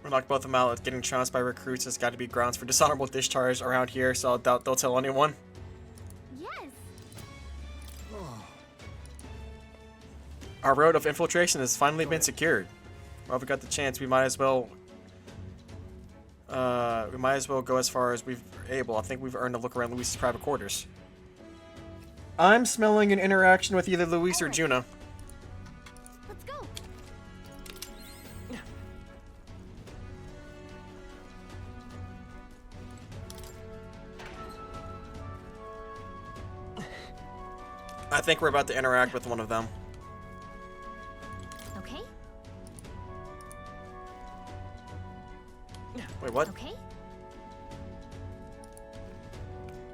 We knocked both of them out. Getting trounced by recruits has got to be grounds for dishonorable discharge around here, so I doubt they'll tell anyone. Yes. Our road of infiltration has finally been secured. Well, we got the chance. We might as well go as far as we've able. I think we've earned a look around Luis's private quarters. I'm smelling an interaction with either Luis or Juna. Let's go. I think we're about to interact with one of them. Okay. Wait, what? Okay.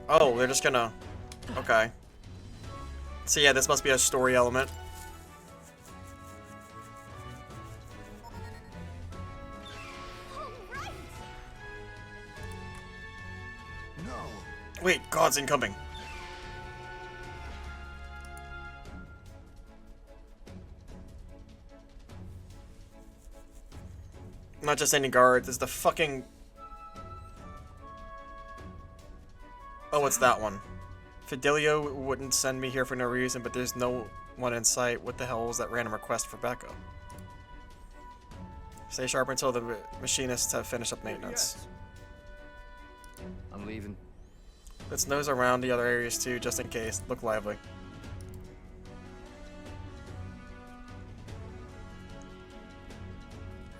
Oh, they're just gonna... Okay. So yeah, this must be a story element. All right. No. Wait, God's incoming. Not just any guards, it's the fucking... Oh, it's that one. Fidelio wouldn't send me here for no reason, but there's no one in sight. What the hell was that random request for backup? Stay sharp until the machinists have finished up maintenance. I'm leaving. Let's nose around the other areas too, just in case. Look lively.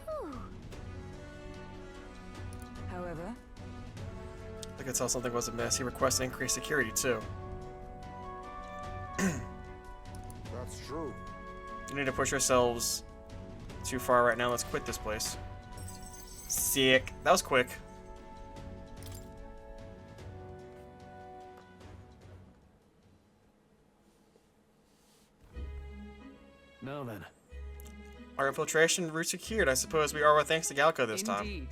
Whew. However, I could tell something was amiss. He requested increased security too. That's true. You need to push yourselves too far right now. Let's quit this place. Sick. That was quick. Now then. Our infiltration route secured. I suppose we are with thanks to Galco this time. indeed.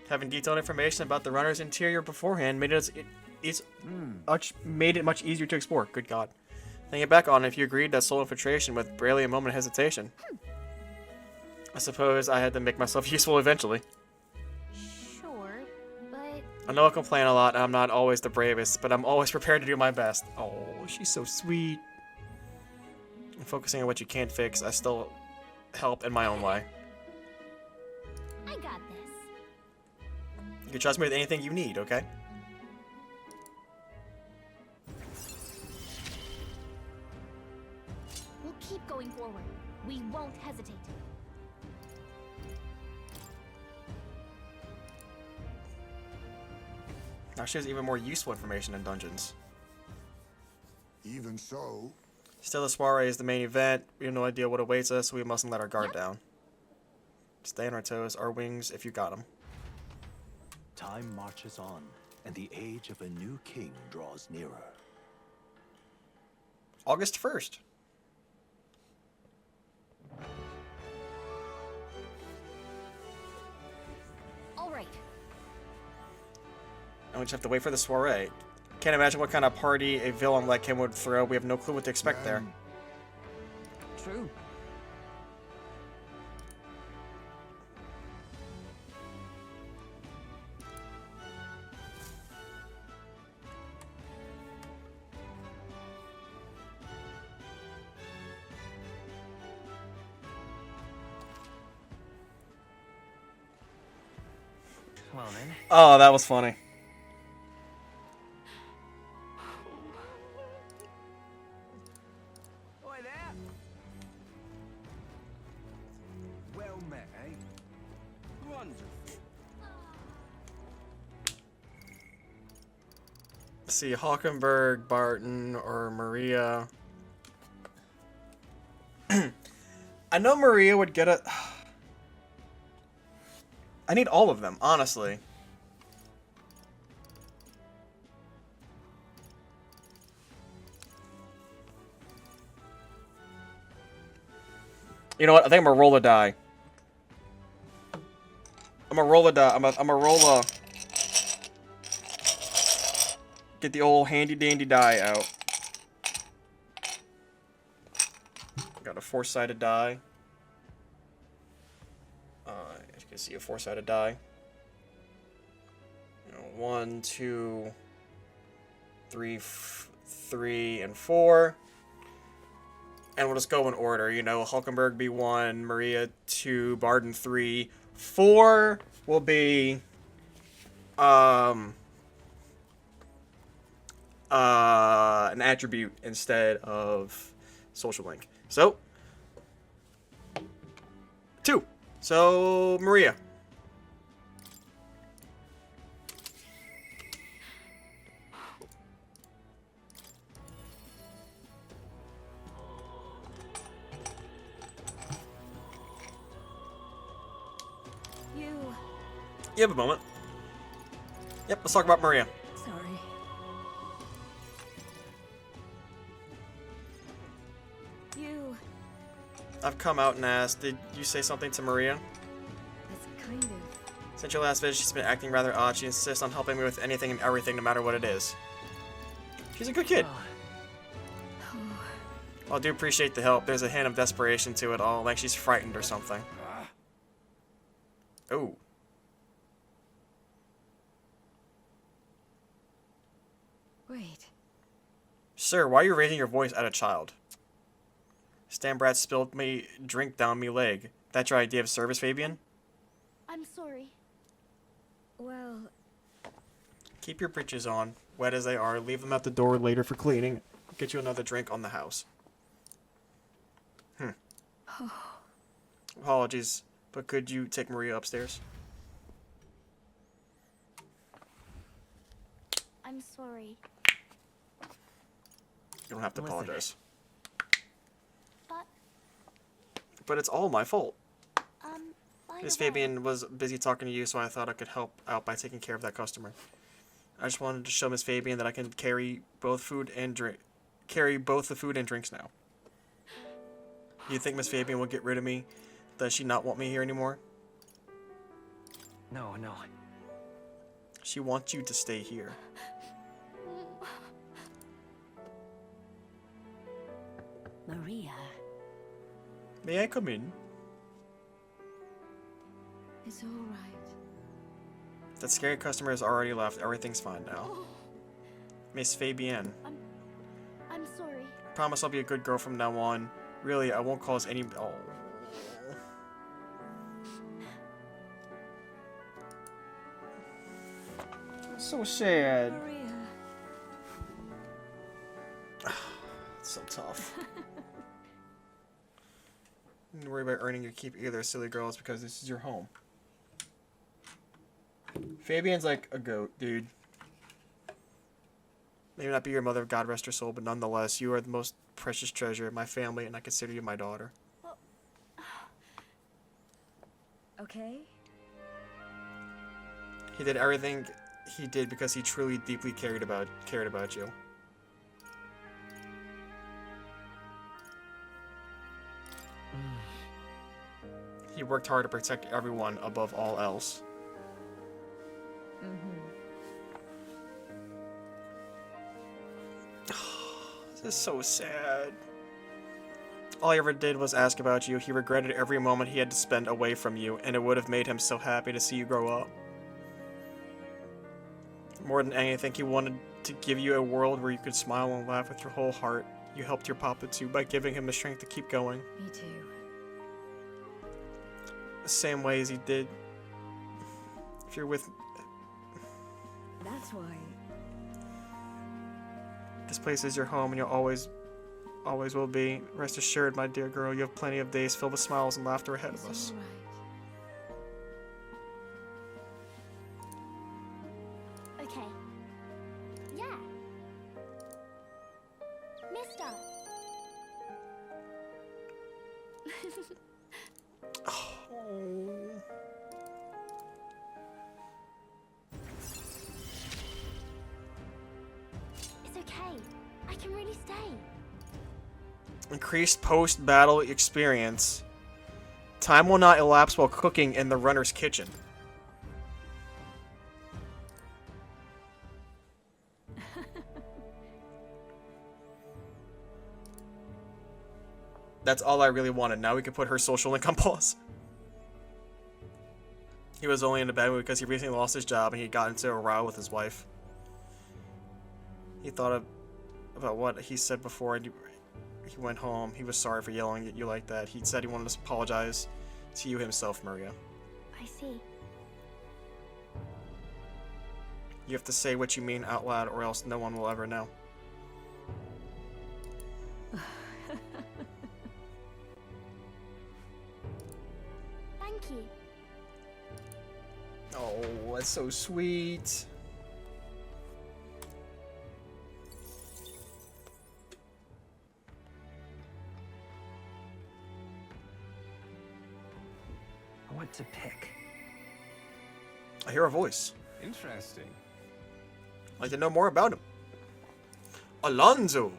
Having detailed information about the runner's interior beforehand made it much easier to explore. Good God. Thinking back on it, if you agreed that soul infiltration with barely a moment of hesitation. I suppose I had to make myself useful eventually. Sure, but I know I complain a lot and I'm not always the bravest, but I'm always prepared to do my best. Oh, she's so sweet. And focusing on what you can't fix, I still help in my own way. I got this. You can trust me with anything you need, okay? We'll keep going forward. We won't hesitate. Now she has even more useful information in dungeons. Even so, Still, the soiree is the main event. We have no idea what awaits us, so we mustn't let our guard down. Stay on our toes, our wings, if you got them. Time marches on, and the age of a new king draws nearer. August 1st. All right. And we just have to wait for the soiree. Can't imagine what kind of party a villain like him would throw. We have no clue what to expect there. True. Well then. Oh, that was funny. Oi there. Well met, eh? Wonderful. Let's see, Hockenberg, Barton, or Maria. I know Maria would get a... I need all of them, honestly. You know what? I think I'm gonna roll a die. I'm gonna roll a die. I'm gonna roll a... Get the old handy dandy die out. Got a 4-sided die. can see a 4-sided die. 1, 2, 3, and 4. And we'll just go in order. You know, Hulkenberg be 1, Maria 2, Barden 3. 4 will be an attribute instead of social link. So 2. So Maria. You have a moment. Yep, let's talk about Maria. Sorry. You. I've come out and asked, did you say something to Maria? That's kind of. Since your last visit, she's been acting rather odd. She insists on helping me with anything and everything, no matter what it is. She's a good kid. I do appreciate the help. There's a hint of desperation to it all, like she's frightened or something. Oh. Wait. Sir, why are you raising your voice at a child? Stambrat spilled me drink down me leg. That's your idea of service, Fabian? I'm sorry. Well, Keep your breeches on, wet as they are. Leave them at the door later for cleaning. Get you another drink on the house. Apologies, but could you take Maria upstairs? I'm sorry. You don't have to Listen. apologize. But, But it's all my fault. by Miss the way, Fabian was busy talking to you, so I thought I could help out by taking care of that customer. I just wanted to show Miss Fabian that I can carry both food and drink, carry both the food and drinks now. You think Miss Fabian will get rid of me? Does she not want me here anymore? No. She wants you to stay here. Maria. May I come in? It's all right. That scary customer has already left. Everything's fine now. Miss Fabienne, I'm sorry. promise I'll be a good girl from now on. Really, I won't cause any... Oh. So sad. Maria. It's so tough. Don't worry about earning your keep either, silly girls, because this is your home. Fabian's like a goat, dude. Maybe not be your mother, God rest her soul, but nonetheless, you are the most precious treasure of my family, and I consider you my daughter. Okay. He did everything he did because he truly, deeply cared about you. He worked hard to protect everyone above all else. This is so sad. All he ever did was ask about you. He regretted every moment he had to spend away from you, and it would have made him so happy to see you grow up. More than anything, he wanted to give you a world where you could smile and laugh with your whole heart. You helped your papa too by giving him the strength to keep going. Me too. The same way as he did. If you're with... That's why. This place is your home, and you'll always will be. Rest assured, my dear girl, you have plenty of days filled with smiles and laughter ahead of us. Okay. Yeah. Mister. It's okay. I can really stay. Increased post-battle experience. Time will not elapse while cooking in the runner's kitchen. That's all I really wanted. Now we can put her social link on pause. He was only in a bad mood because he recently lost his job and he got into a row with his wife. He thought about what he said before and he went home. He was sorry for yelling at you like that. He said he wanted to apologize to you himself, Maria. I see. You have to say what you mean out loud or else no one will ever know. Thank you. Oh, that's so sweet. What to pick? I hear a voice. Interesting. I'd like to know more about him. Alonzo.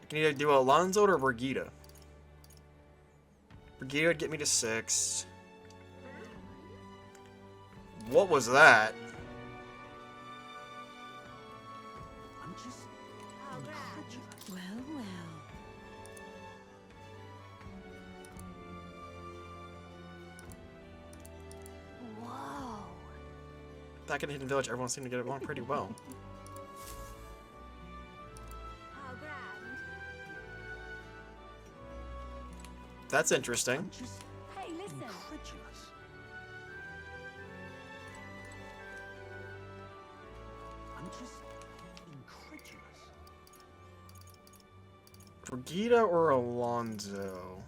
I can either do Alonzo or Brigida. Brigida would get me to 6. What was that? I'm just incredulous. Well, well. Whoa. Back in the Hidden Village, everyone seemed to get along pretty well. How grand. That's interesting. I'm just Hey, listen. incredulous. I'm just incredulous. Brigida or Alonzo?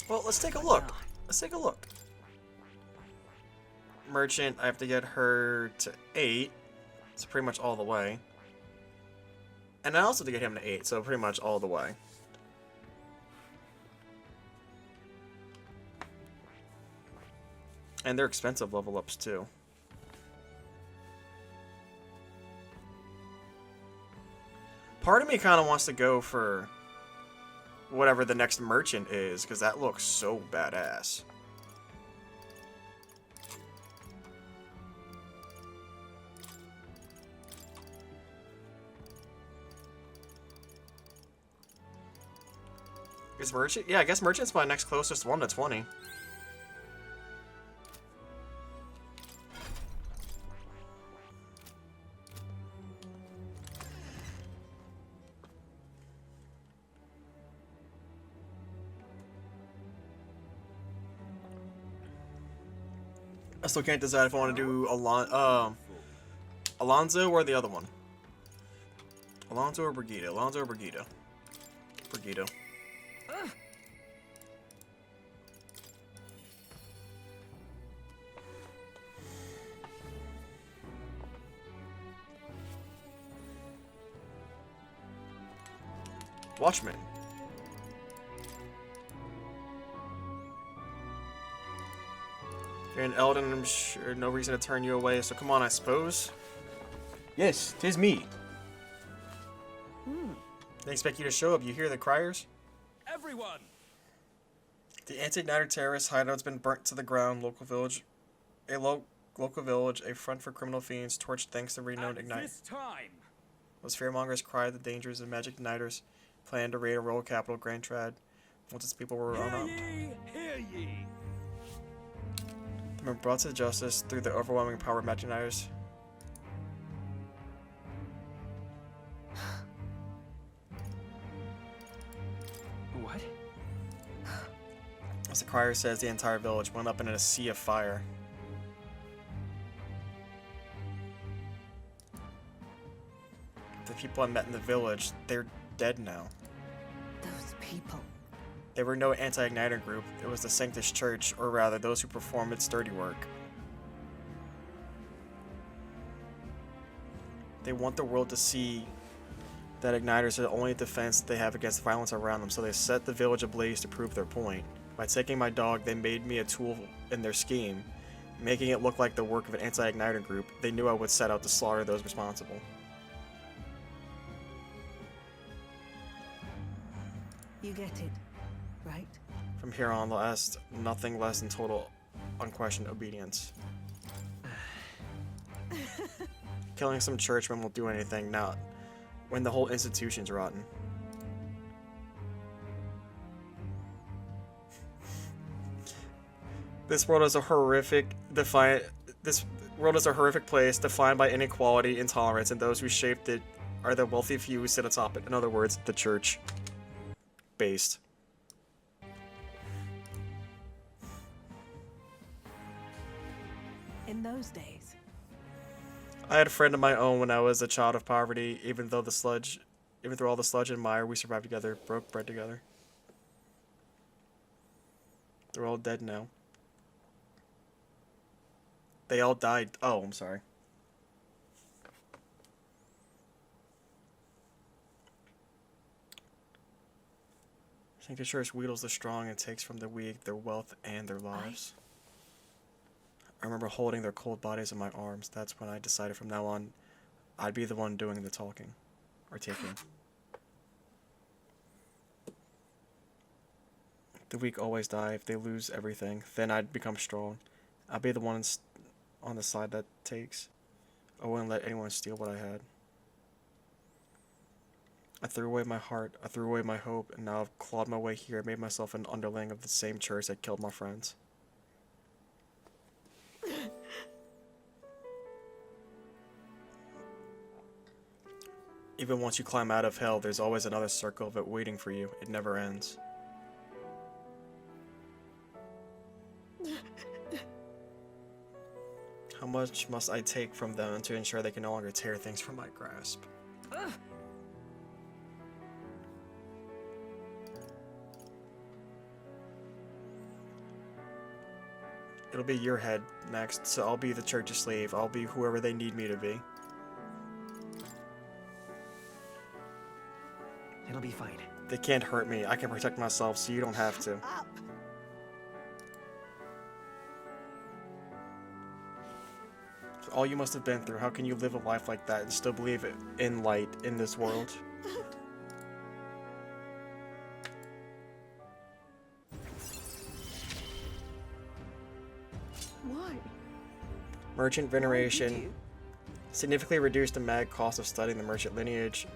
Well, let's take a look. Let's take a look. Merchant, I have to get her to 8. So pretty much all the way. And I also have to get him to 8, so pretty much all the way. And they're expensive level ups too. Part of me kind of wants to go for whatever the next merchant is, because that looks so badass. Is merchant? Yeah, I guess merchant's my next closest one to 20. I still can't decide if I want to do Alonzo or the other one. Alonzo or Brigida? Alonzo or Brigida? Brigida. Watchmen. You're an Elden, I'm sure no reason to turn you away, so come on, I suppose. Yes, 'tis me. They expect you to show up. You hear the criers? Everyone! The anti-Igniter terrorist hideout's been burnt to the ground. Local village, a front for criminal fiends, torched thanks to renowned At Ignite. this time! Those fearmongers cried the dangers of magic igniters, planned to raid a royal capital, Grand Trad. Once its people were unarmed, Hear ye! they were brought to justice through the overwhelming power of magic igniters. What? As the crier says, the entire village went up in a sea of fire. The people I met in the village, they're dead now. Those people. They were no anti-Igniter group, it was the Sanctus Church, or rather, those who performed its dirty work. They want the world to see that Igniters are the only defense they have against violence around them, so they set the village ablaze to prove their point. By taking my dog, they made me a tool in their scheme, making it look like the work of an anti-Igniter group. They knew I would set out to slaughter those responsible. You get it, right? From here on, they'll ask nothing less than total unquestioned obedience. Killing some churchmen won't do anything, not when the whole institution's rotten. This world is a horrific place defined by inequality, intolerance, and those who shaped it are the wealthy few who sit atop it. In other words, the church. Based. In those days, I had a friend of my own when I was a child of poverty, even through all the sludge and mire, we survived together, broke bread together. They're all dead now. They all died. Oh, I'm sorry. I think the church wheedles the strong and takes from the weak their wealth and their lives. I remember holding their cold bodies in my arms. That's when I decided from now on, I'd be the one doing the talking. Or taking. The weak always die. If they lose everything, then I'd become strong. I'd be the one on the side that takes. I wouldn't let anyone steal what I had. I threw away my heart, I threw away my hope, and now I've clawed my way here and made myself an underling of the same church that killed my friends. Even once you climb out of hell, there's always another circle of it waiting for you. It never ends. How much must I take from them to ensure they can no longer tear things from my grasp? It'll be your head next, so I'll be the church's slave. I'll be whoever they need me to be. It'll be fine. They can't hurt me. I can protect myself, so you don't have to. For all you must have been through, how can you live a life like that and still believe in light in this world? why? Merchant veneration significantly reduced the mad cost of studying the merchant lineage.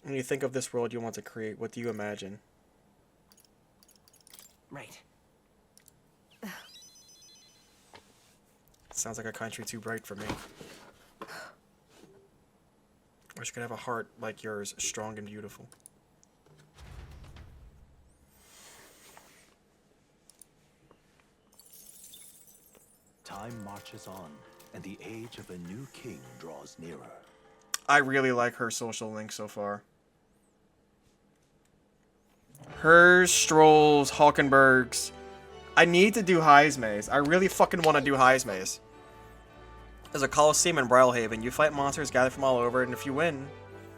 When you think of this world you want to create, what do you imagine? Right. Sounds like a country too bright for me. Wish I could have a heart like yours, strong and beautiful. Time marches on, and the age of a new king draws nearer. I really like her social link so far. Her, Strolls, Hawkenbergs. I need to do High's Maze. I really fucking want to do High's Maze. There's a Coliseum in Brylehaven. You fight monsters, gather from all over, and if you win,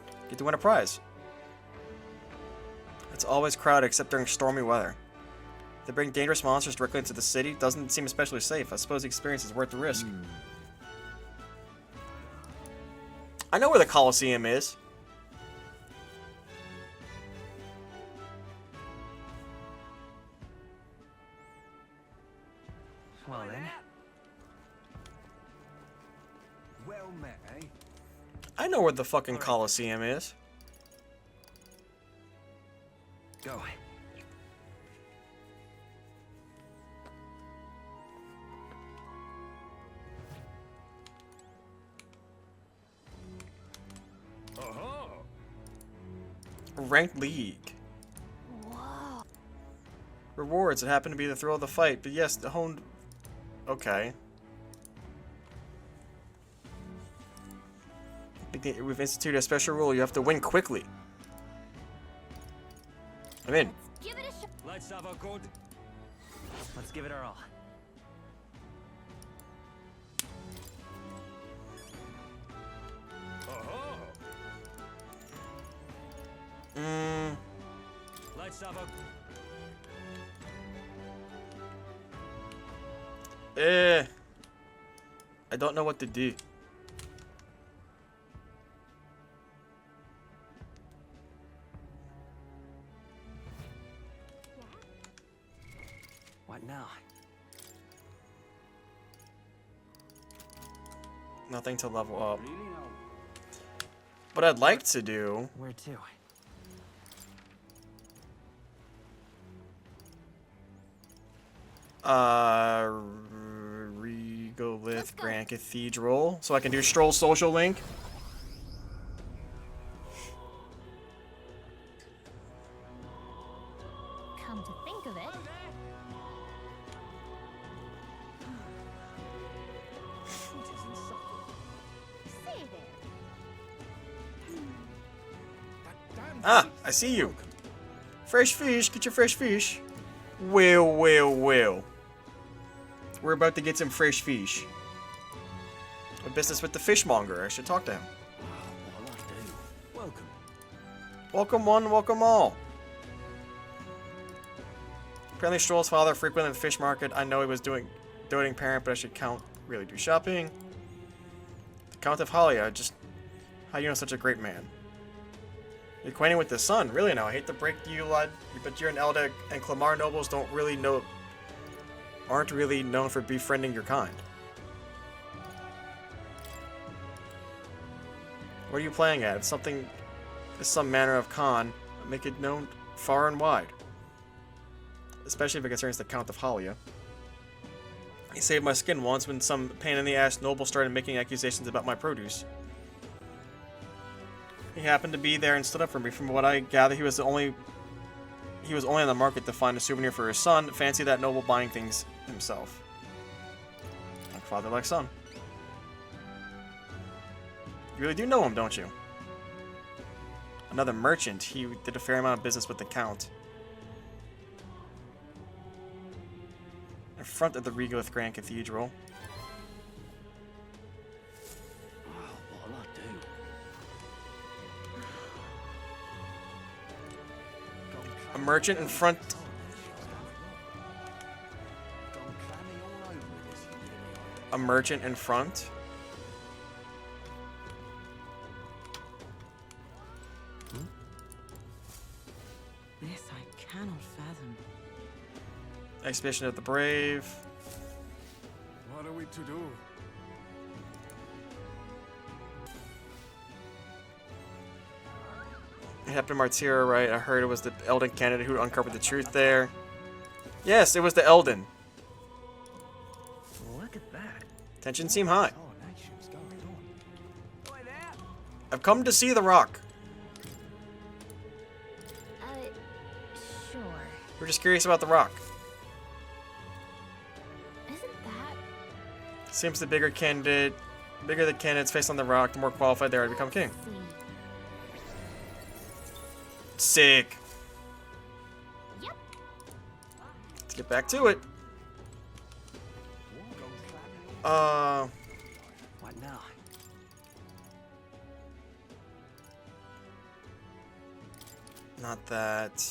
you get to win a prize. It's always crowded except during stormy weather. They bring dangerous monsters directly into the city. Doesn't seem especially safe. I suppose the experience is worth the risk. I know where the Coliseum is. Well then. Well met, eh? I know where the fucking Coliseum is. Go. Uh-huh. Ranked League. Whoa. Rewards. It happened to be the thrill of the fight, but yes, the honed. Okay. We've instituted a special rule. You have to win quickly. I'm in. Give it a shot. Let's have a good. Let's give it our all. Uh-huh. Let's have a. I don't know what to do. now? Nothing to level up. What I'd like to do... Where to? Regolith Grand Cathedral. So I can do Stroll Social Link. Come to think of it, say there. Ah, I see you. Fresh fish, get your fresh fish. Well. We're about to get some fresh fish. A business with the fishmonger. I should talk to him. What'll I do? Welcome. Welcome one, welcome all. Apparently Stroll's father frequented the fish market. I know he was doting parent, but I should really do shopping. The Count of Halia, just how you know such a great man. You're acquainted with the son, really now. I hate to break to you, lad, but you're an Eldek, and Clamar nobles aren't really known for befriending your kind. What are you playing at? If something is some manner of con, make it known far and wide. Especially if it concerns the Count of Halia. He saved my skin once when some pain-in-the-ass noble started making accusations about my produce. He happened to be there and stood up for me. From what I gather, he was only on the market to find a souvenir for his son. Fancy that noble buying things himself. Like father, like son. You really do know him, don't you? Another merchant. He did a fair amount of business with the Count. In front of the Regolith Grand Cathedral. What'll I do? A merchant in front. A merchant in front. This I cannot fathom. Expedition of the Brave. What are we to do? Captain Martira, right? I heard it was the Elden candidate who uncovered the truth there. Yes, it was the Elden. Look at that. Tensions seem high. Oh, action's going on. I've come to see the rock. Sure. We're just curious about the rock. Isn't that? Seems the bigger the candidates faced on the rock, the more qualified they are to become king. See. Sick. Yep. Let's get back to it. What now? Not that.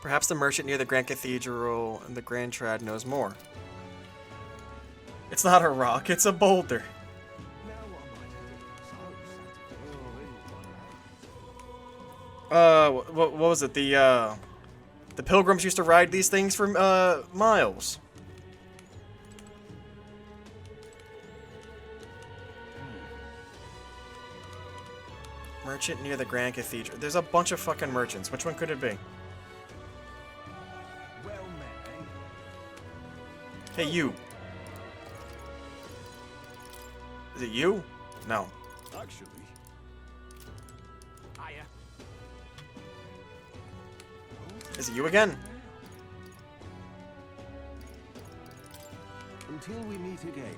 Perhaps the merchant near the Grand Cathedral and the Grand Trad knows more. It's not a rock, it's a boulder. What was it? The pilgrims used to ride these things for miles. Merchant near the Grand Cathedral. There's a bunch of fucking merchants. Which one could it be? Well met, eh? Hey, you. Is it you? No. Actually, Hiya. Is it you again? Until we meet again.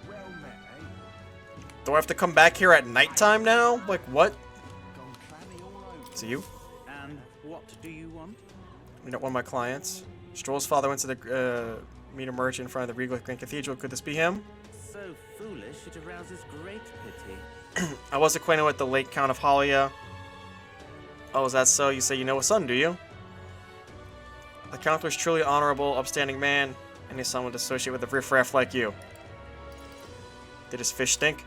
Well met, eh? Do I have to come back here at nighttime now? Like, what? Gone clammy all over. Is it you? And what do you want? You know, one of my clients. Stroll's father went to the meet a merchant in front of the Regal Grand Cathedral. Could this be him? So foolish, it arouses great pity. I was acquainted with the late Count of Halia. Oh, is that so? You say you know his son, do you? The Count was truly honorable, upstanding man, and his son would associate with a riffraff like you. Did his fish stink?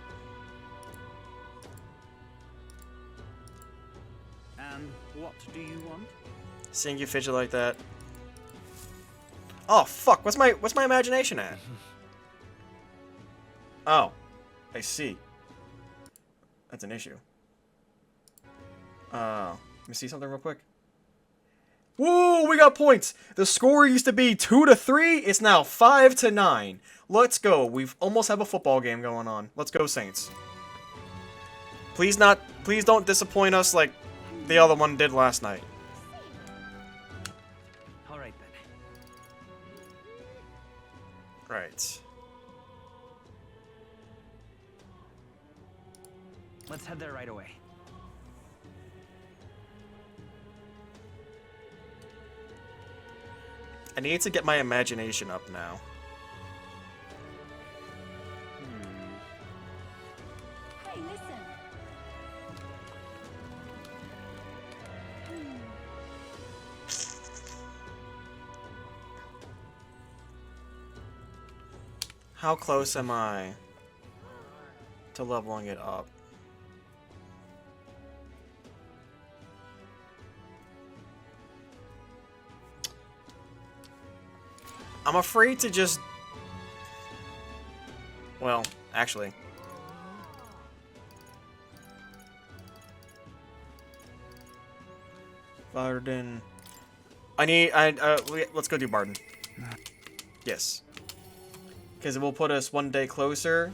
And what do you want? Seeing you fidget like that. Oh fuck! What's my imagination at? Oh, I see. That's an issue. Let me see something real quick. Woo! We got points. The score used to be 2-3. It's now 5-9. Let's go. We've almost have a football game going on. Let's go, Saints. Please don't disappoint us like the other one did last night. All right then. Right. Let's head there right away. I need to get my imagination up now. Hey, listen. How close am I to leveling it up? I'm afraid to just... Well, actually. Barden. Let's go do Barden. Yes. Because it will put us one day closer